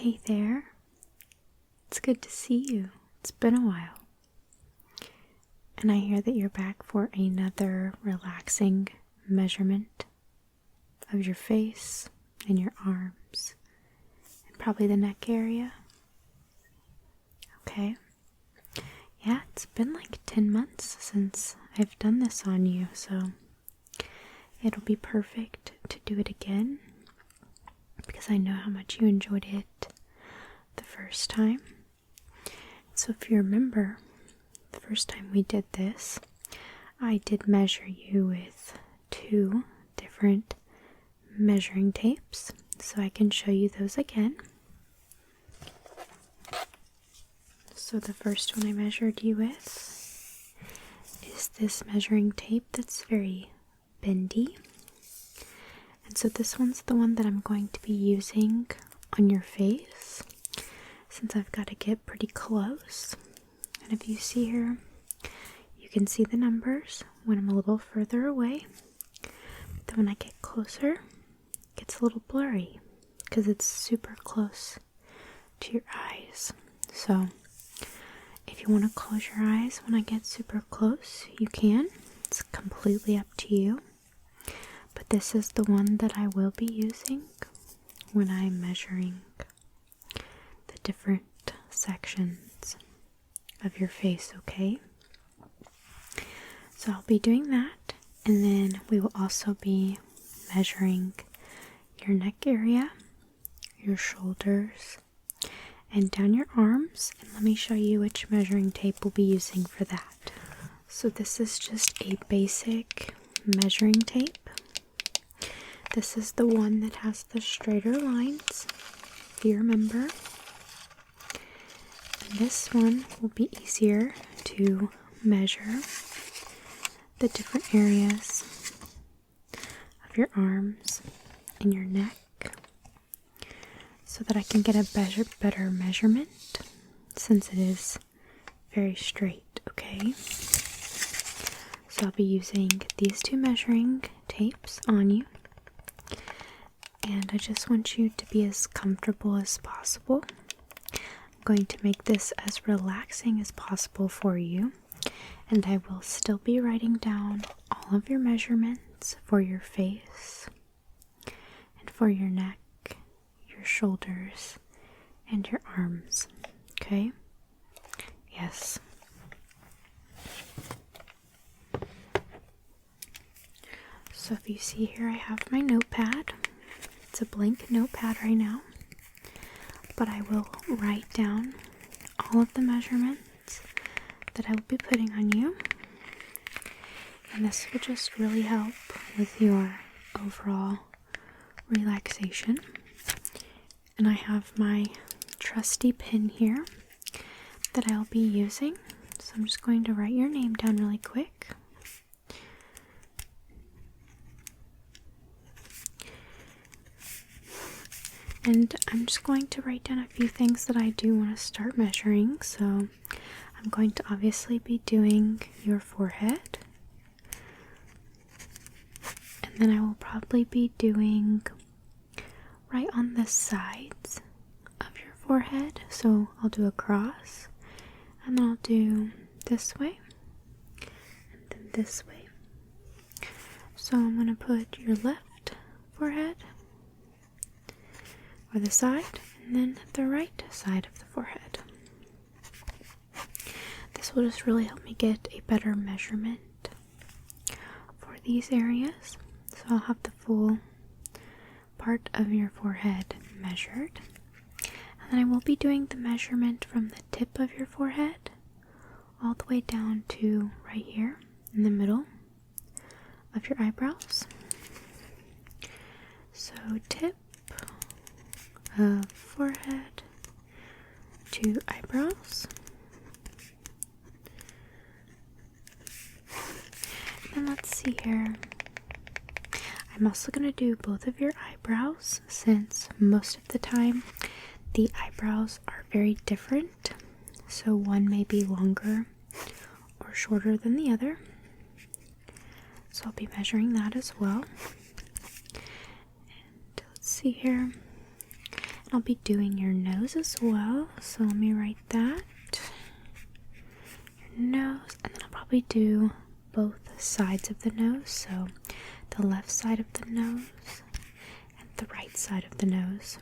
Hey there. It's good to see you. It's been a while. And I hear that you're back for another relaxing measurement of your face and your arms and probably the neck area. Okay. Yeah, it's been like 10 months since I've done this on you, so it'll be perfect to do it again because I know how much you enjoyed it the first time. So if you remember, the first time we did this, I did measure you with 2 different measuring tapes, so I can show you those again. So the first one I measured you with is this measuring tape that's very bendy. And so this one's the one that I'm going to be using on your face, since I've got to get pretty close. And if you see here, you can see the numbers when I'm a little further away. But then when I get closer, it gets a little blurry because it's super close to your eyes. So if you want to close your eyes when I get super close, you can. It's completely up to you. But this is the one that I will be using when I'm measuring the different sections of your face, okay? So I'll be doing that, and then we will also be measuring your neck area, your shoulders, and down your arms. And let me show you which measuring tape we'll be using for that. So this is just a basic measuring tape. This is the one that has the straighter lines, if you remember. And this one will be easier to measure the different areas of your arms and your neck so that I can get a better measurement, since it is very straight, okay? So I'll be using these 2 measuring tapes on you. And I just want you to be as comfortable as possible. I'm going to make this as relaxing as possible for you. And I will still be writing down all of your measurements for your face and for your neck, your shoulders, and your arms. Okay? Yes. So if you see here, I have my notepad. It's a blank notepad right now, but I will write down all of the measurements that I will be putting on you, and this will just really help with your overall relaxation. And I have my trusty pen here that I'll be using, so I'm just going to write your name down really quick. And I'm just going to write down a few things that I do want to start measuring. So I'm going to obviously be doing your forehead. And then I will probably be doing right on the sides of your forehead. So I'll do a cross, and then I'll do this way, and then this way. So I'm going to put your left forehead, or the side, and then the right side of the forehead. This will just really help me get a better measurement for these areas. So I'll have the full part of your forehead measured. And then I will be doing the measurement from the tip of your forehead all the way down to right here in the middle of your eyebrows. So tip of forehead to eyebrows. And let's see here. I'm also going to do both of your eyebrows, since most of the time the eyebrows are very different. So one may be longer or shorter than the other. So I'll be measuring that as well. And let's see here. I'll be doing your nose as well, so let me write that. Your nose, and then I'll probably do both sides of the nose, so the left side of the nose and the right side of the nose.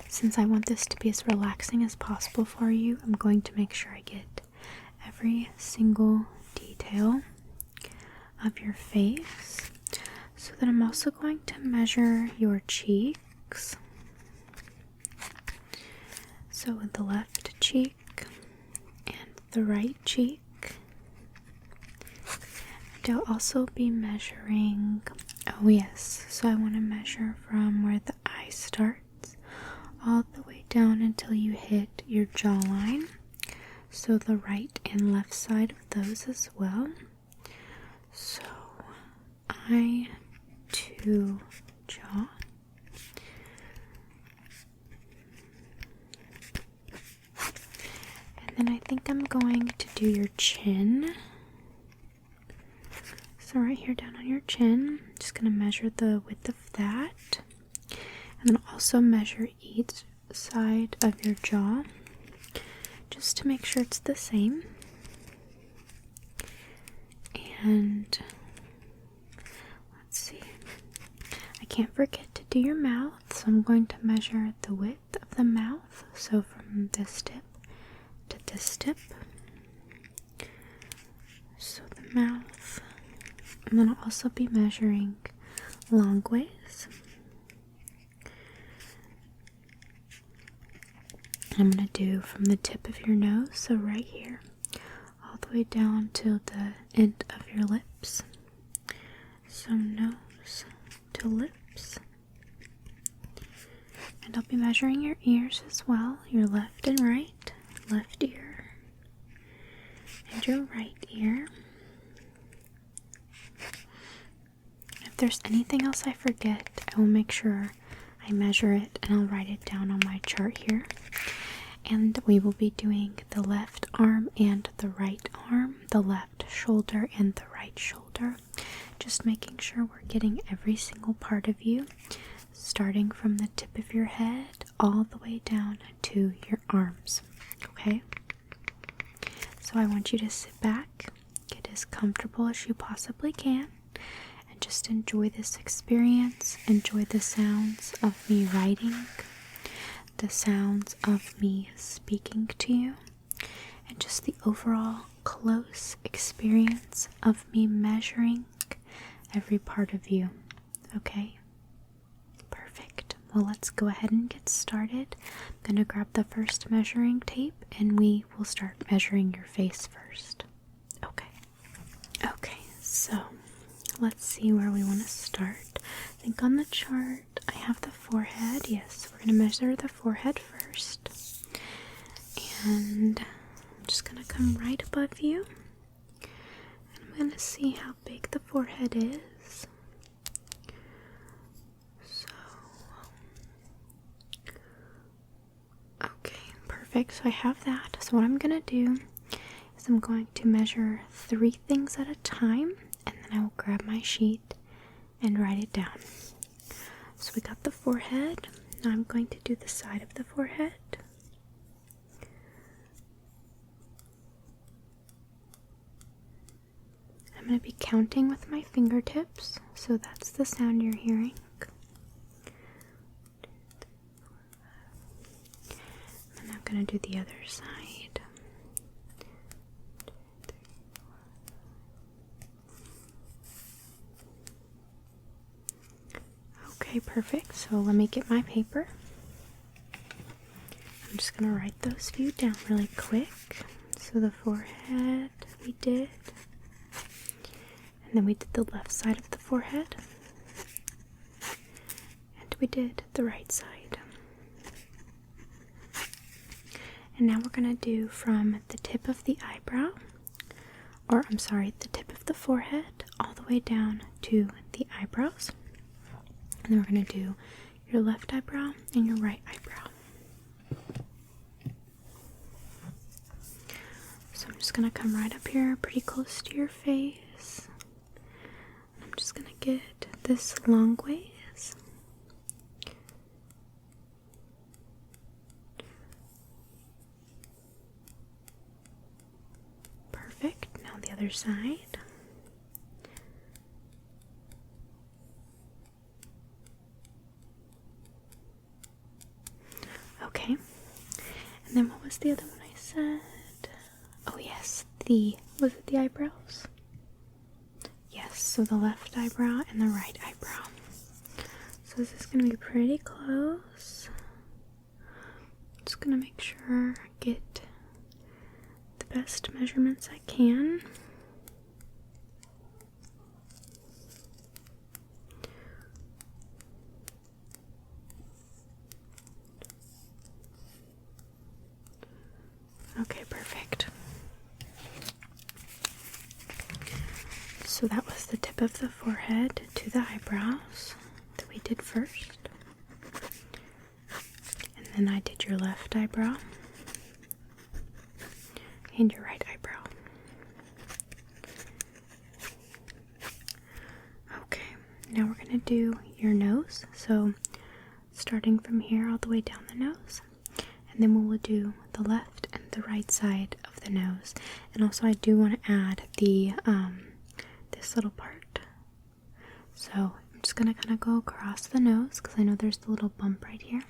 Since I want this to be as relaxing as possible for you, I'm going to make sure I get every single detail of your face. So then I'm also going to measure your cheeks. So with the left cheek and the right cheek. And I'll also be measuring, oh yes, so I want to measure from where the eye starts all the way down until you hit your jawline. So the right and left side of those as well. So eye to jaw. And then I think I'm going to do your chin. So right here down on your chin, I'm just going to measure the width of that. And then also measure each side of your jaw, just to make sure it's the same. And let's see, I can't forget to do your mouth, so I'm going to measure the width of the mouth, so from this tip to this tip. So the mouth, and then I'll also be measuring long ways. I'm going to do from the tip of your nose, so right here, all the way down to the end of your lips. So nose to lips. And I'll be measuring your ears as well, your left and right, left ear, and your right ear. If there's anything else I forget, I will make sure I measure it and I'll write it down on my chart here. And we will be doing the left arm and the right arm, the left shoulder and the right shoulder. Just making sure we're getting every single part of you, starting from the tip of your head all the way down to your arms. Okay? So I want you to sit back, get as comfortable as you possibly can, and just enjoy this experience. Enjoy the sounds of me writing, the sounds of me speaking to you, and just the overall close experience of me measuring every part of you. Okay? Perfect. Well, let's go ahead and get started. I'm going to grab the first measuring tape and we will start measuring your face first. Okay. Okay, so let's see where we want to start. I think on the chart I have the forehead. Yes, we're going to measure the forehead first. And I'm just going to come right above you. And I'm going to see how big the forehead is. So, okay, perfect. So I have that. So what I'm going to do is I'm going to measure 3 things at a time. And then I will grab my sheet and write it down. So we got the forehead. Now I'm going to do the side of the forehead. I'm going to be counting with my fingertips, so that's the sound you're hearing. And I'm going to do the other side. Okay, perfect. So let me get my paper. I'm just going to write those few down really quick. So the forehead we did. And then we did the left side of the forehead. And we did the right side. And now we're going to do from the tip of the eyebrow, or I'm sorry, the tip of the forehead all the way down to the eyebrows. And then we're going to do your left eyebrow and your right eyebrow. So I'm just going to come right up here pretty close to your face. I'm just going to get this long ways. other side. Okay. And then what was the other one I said? Oh yes, was it the eyebrows? Yes, so the left eyebrow and the right eyebrow. So this is going to be pretty close. Just going to make sure I get the best measurements I can. Okay, perfect. So that was the tip of the forehead to the eyebrows that we did first. And then I did your left eyebrow and your right eyebrow. Okay, now we're going to do your nose. So starting from here all the way down the nose. And then we will do the left and the right side of the nose. And also I do want to add the this little part. So I'm just going to kind of go across the nose because I know there's the little bump right here.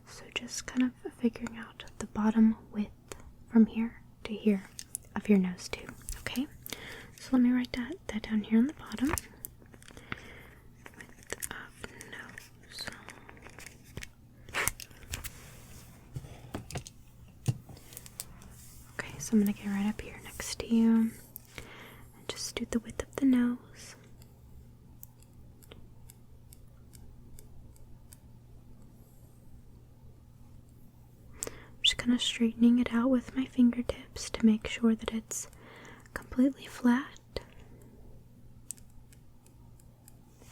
So just kind of figuring out the bottom width from here to here of your nose too. Okay, so let me write that down here on the bottom. Width of nose. Okay, so I'm going to get right up here next to you and just do the width of the nose. Just kind of straightening it out with my fingertips to make sure that it's completely flat.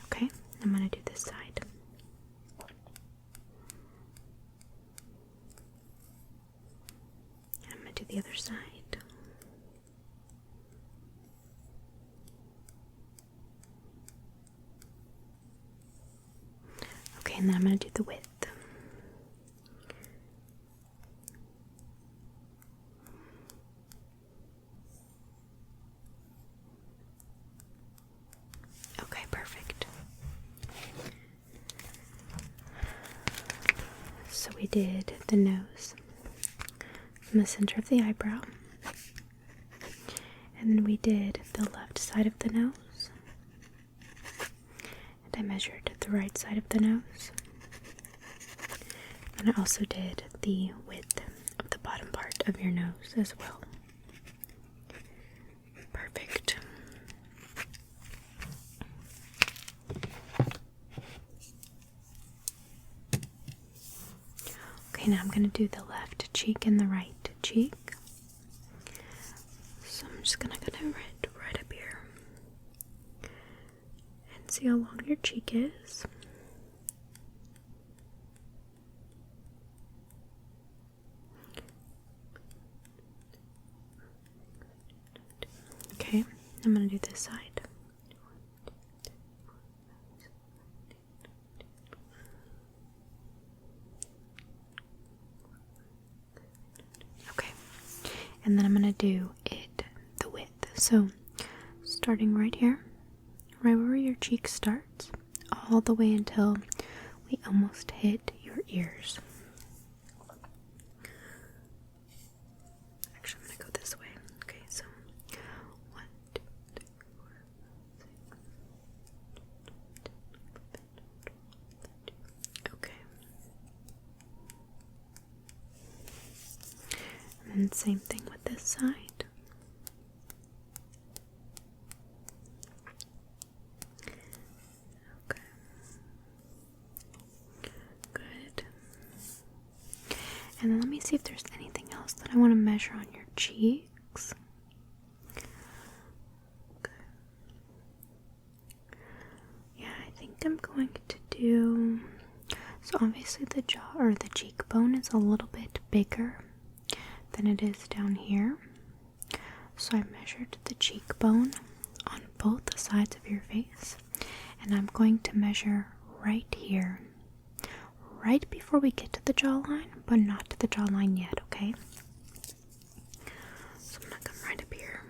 Okay, I'm going to do this side. And I'm going to do the other side. Okay, and then I'm going to do the width. Okay, perfect. So we did the nose from the center of the eyebrow. And then we did the left side of the nose. And I measured the right side of the nose. And I also did the width of the bottom part of your nose as well. Perfect. Okay, now I'm going to do the left cheek and the right cheek. So I'm just going to go right up here and see how long your cheek is. Okay, I'm going to do this side. Okay, and then I'm going to do the width. So starting right here, right where your cheek starts, all the way until we almost hit your ears. Actually, I'm going to go this way. Okay, so 1, 2, 3, 4, 6. Okay. And then same thing with this side. Okay. Good. And then let me see if there's anything else that I want to measure on your cheeks. Okay. Yeah, I think I'm going to do... So obviously the jaw or the cheekbone is a little bit bigger than it is down here. So I measured the cheekbone on both sides of your face. And I'm going to measure right here. Right before we get to the jawline, but not to the jawline yet, okay? So I'm gonna come right up here.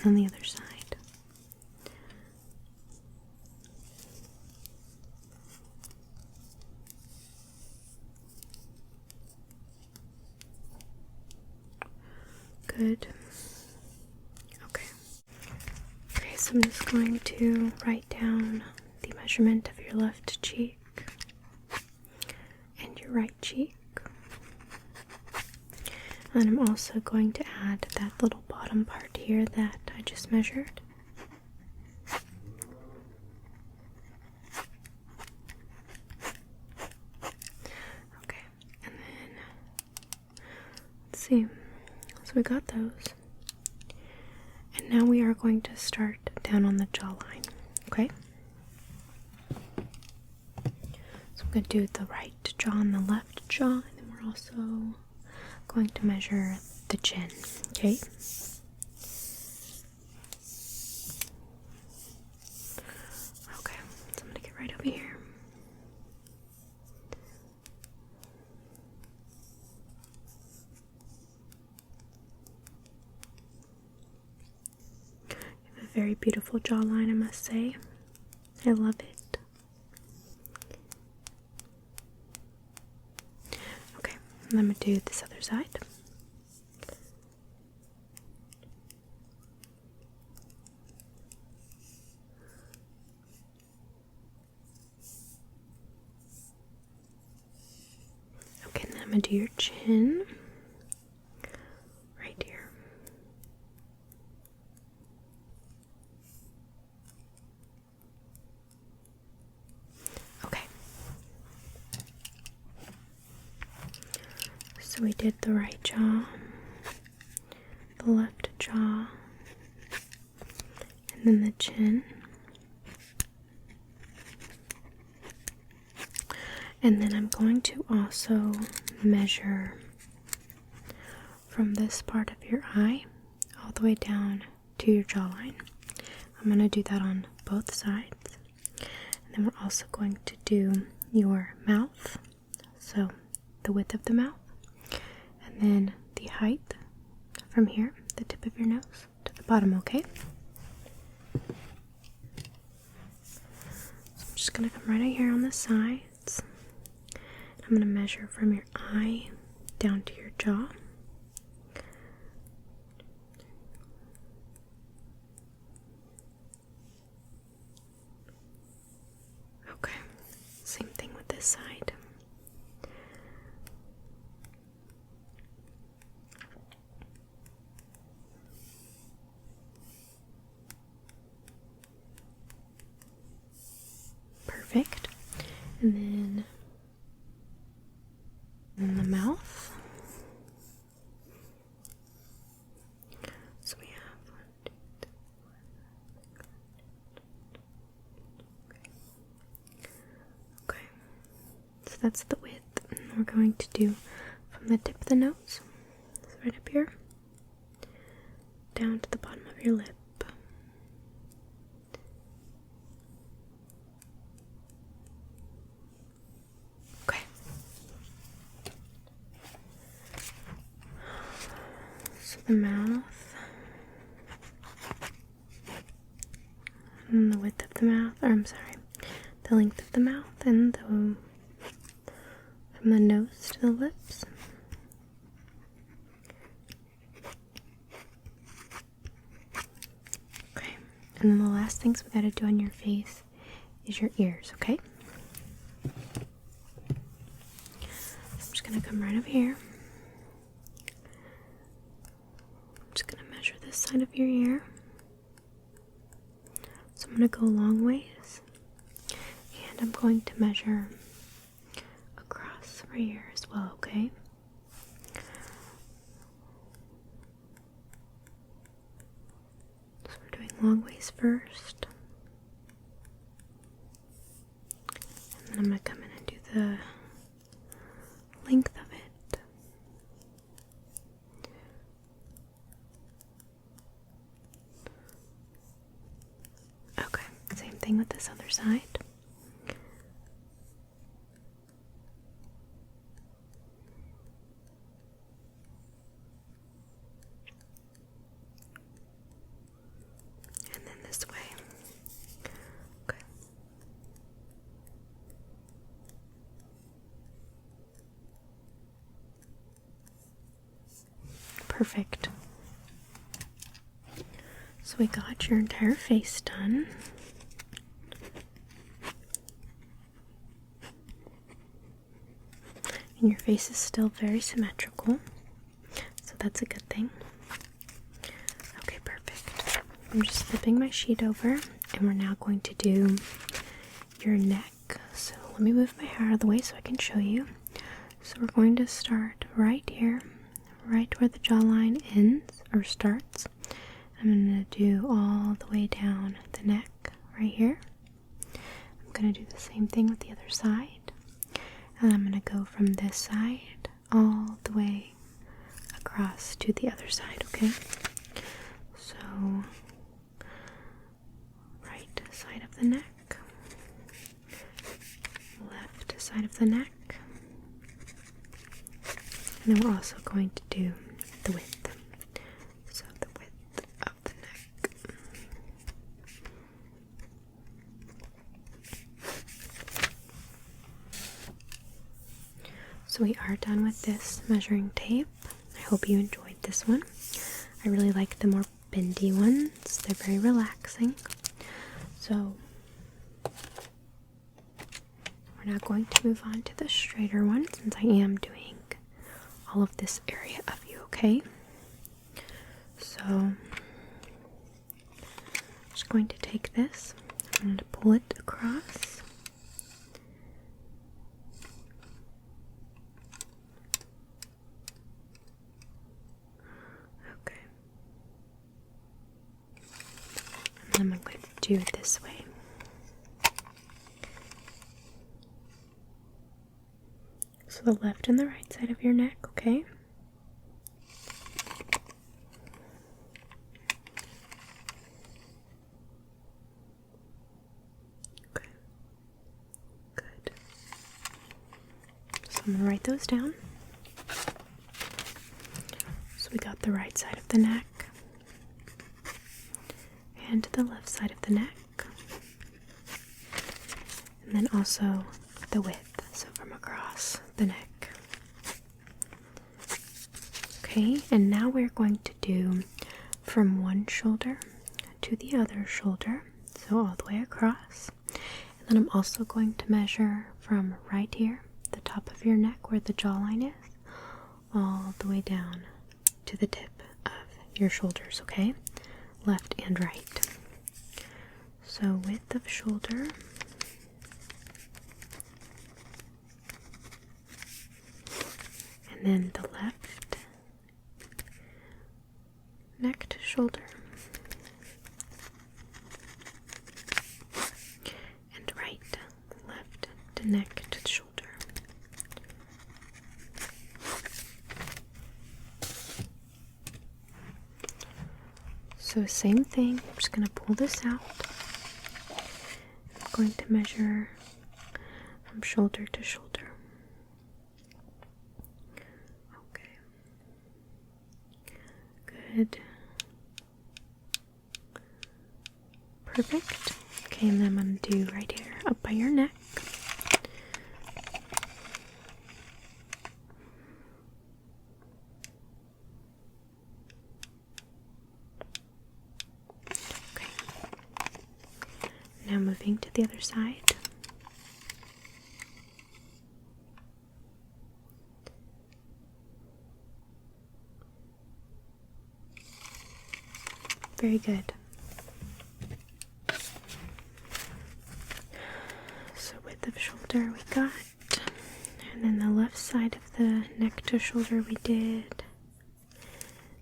on the other side. Good. Okay. Okay, so I'm just going to write down the measurement of your left cheek and your right cheek. And I'm also going to add that little bottom part here that I just measured. Okay, and then let's see. So we got those. And now we are going to start down on the jawline. Okay? So I'm going to do the right jaw and the left jaw, and then we're also going to measure the chin. Okay? Okay, so I'm going to get right over here. You have a very beautiful jawline, I must say. I love it. Okay, and I'm going to do this other side. Okay, and then I'm going to do your chin right here. Okay. So we did the right jaw, the left jaw, and then the chin. And then I'm going to also measure from this part of your eye all the way down to your jawline. I'm going to do that on both sides. And then we're also going to do your mouth, so the width of the mouth, and then the height from here, the tip of your nose, to the bottom, okay? So I'm just going to come right out here on the sides. I'm going to measure from your eye down to your jaw. Okay, same thing with this side. Perfect. And then the mouth. So we have 1, 2, 3, 4. Okay. So that's the width. And we're going to do from the tip of the nose, so right up here, down to the bottom of your lip. Okay. So the mouth, and the width of the mouth, or I'm sorry, the length of the mouth, and the, from the nose to the lips. Okay, and then the last things we gotta do on your face is your ears, okay? I'm just gonna come right over here. I'm just gonna measure this side of your ear. So I'm gonna go a long ways, and I'm going to measure across right here as well, okay? So we're doing long ways first, and then I'm gonna come in and do the length of it. Okay, same thing with this other side. perfect. So we got your entire face done. And your face is still very symmetrical, so that's a good thing. Okay, perfect. I'm just flipping my sheet over, and we're now going to do your neck. So let me move my hair out of the way so I can show you. So we're going to start right here, right where the jawline ends or starts. I'm going to do all the way down the neck right here. I'm going to do the same thing with the other side. And I'm going to go from this side all the way across to the other side, okay? So, right side of the neck, left side of the neck, and then we're also going to do the width. So the width of the neck. So we are done with this measuring tape. I hope you enjoyed this one. I really like the more bendy ones. They're very relaxing. So we're now going to move on to the straighter one since I am doing all of this area of you, okay? So I'm just going to take this. I'm going to pull it across. Okay. And then I'm going to do it this way. So the left and the right side of your neck, okay? Okay. Good. So I'm going to write those down. So we got the right side of the neck and the left side of the neck. And then also the width, so from across the neck. Okay, and now we're going to do from one shoulder to the other shoulder, so all the way across. And then I'm also going to measure from right here, the top of your neck where the jawline is, all the way down to the tip of your shoulders, okay? Left and right. So width of shoulder. And then the left neck to shoulder. And right, left to neck to the shoulder. So same thing, I'm just going to pull this out. I'm going to measure from shoulder to shoulder. Okay. Good. Perfect. Okay, and then I'm going to do right here, up by your neck. Okay. Now moving to the other side. Very good. So width of shoulder we got, and then the left side of the neck to shoulder we did,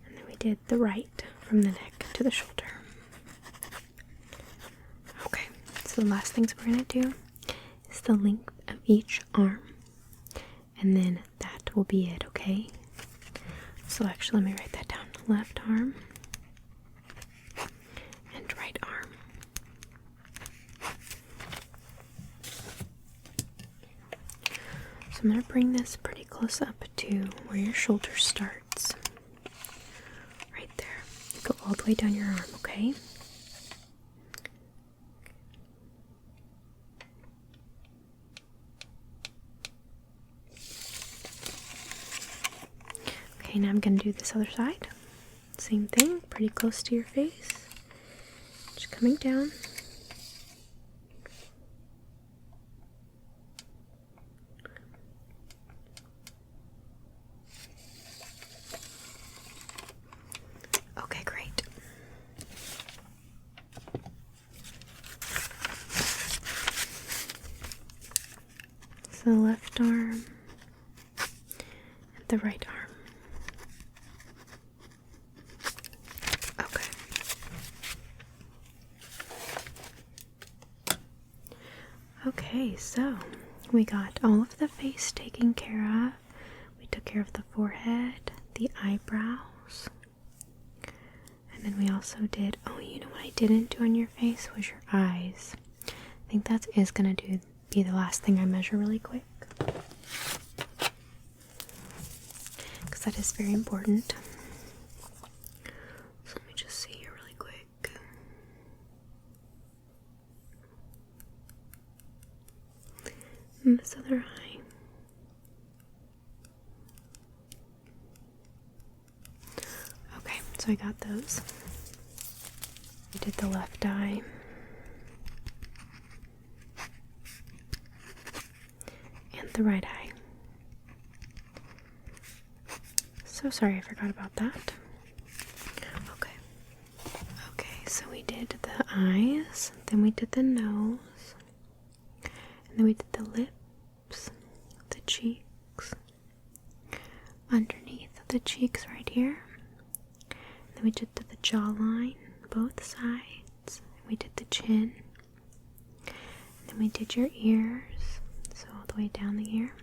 and then we did the right from the neck to the shoulder. Okay, so the last things we're going to do is the length of each arm, and then that will be it, okay? So actually let me write that down. Left arm and right arm. So I'm going to bring this pretty close up to where your shoulder starts. Right there. Go all the way down your arm, okay? Okay, Okay, now I'm going to do this other side. Same thing, pretty close to your face. Just coming down. Okay, great. So the left arm and the right arm. Okay. Okay, so we got all of the face taken care of. We took care of the forehead, the eyebrows, and then we also did, oh, you know what I didn't do on your face was your eyes. I think that is going to be the last thing I measure really quick, because that is very important. So let me just see here really quick. And this other eye. Okay, so I got those. I did the left eye. And the right eye. So sorry I forgot about that. Okay. Okay, so we did the eyes, then we did the nose, and then we did the lips, the cheeks, underneath the cheeks right here. Then we did the jawline, both sides. And we did the chin. And then we did your ears, so all the way down the ear,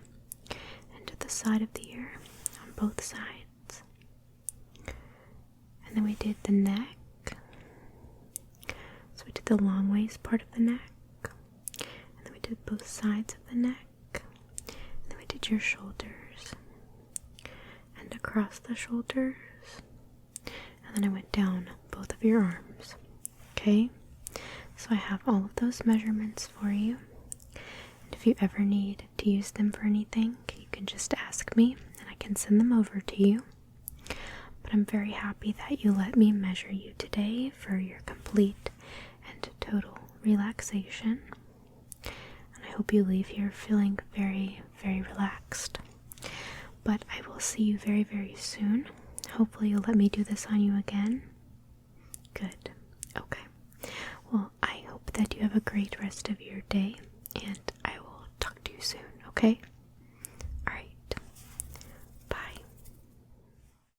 and to the side of the ear on both sides. And then we did the neck. So we did the long waist part of the neck. And then we did both sides of the neck. And then we did your shoulders. And across the shoulders. And then I went down both of your arms. Okay? So I have all of those measurements for you. And if you ever need to use them for anything, you can just ask me and I can send them over to you. But I'm very happy that you let me measure you today for your complete and total relaxation. And I hope you leave here feeling very, very relaxed. But I will see you very, very soon. Hopefully you'll let me do this on you again. Good. Okay. Well, I hope that you have a great rest of your day, and I will talk to you soon, okay?